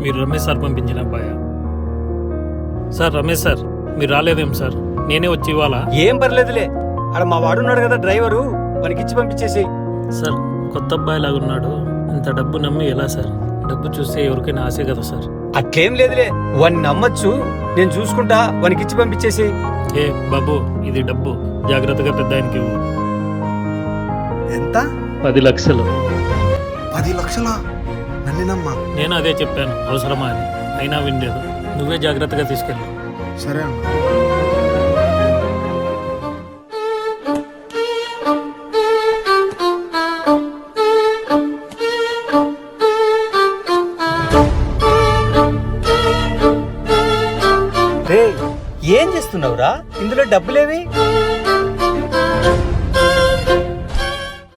మీరు రమేష్ సార్ పంపించిన అబ్బాయా? సార్ రమేష్ సార్ మీరు రాలేదేం సార్? నేనే వచ్చి ఇవ్వాలా? ఏం పర్లేదులే, ఆడ మా వాడున్నాడు కదా డ్రైవరు, వానికిచ్చి పంపించేసి. సార్ కొత్త అబ్బాయి లాగున్నాడు, ఇంత డబ్బు నమ్మి ఎలా సార్? డబ్బు చూస్తే ఎవరికైనా ఆశే కదా సార్. అట్లేం లేదులే, వాడిని నమ్మచ్చు, నేను చూసుకుంటా, వానికిచ్చి పంపించేసి. ఏ బాబు ఇది డబ్బు, జాగ్రత్తగా పెద్ద ఆయనకి ఇవ్వు. ఎంత? 10 లక్షలు. 10 లక్షలా? నన్ను నమ్మా. నేను అదే చెప్పాను అవసరమా అని, అయినా వినలేదు. నువ్వే జాగ్రత్తగా తీసుకెళ్ళు. సరే అన్న. రే ఏం చేస్తున్నావురా? ఇందులో డబ్బులేవి?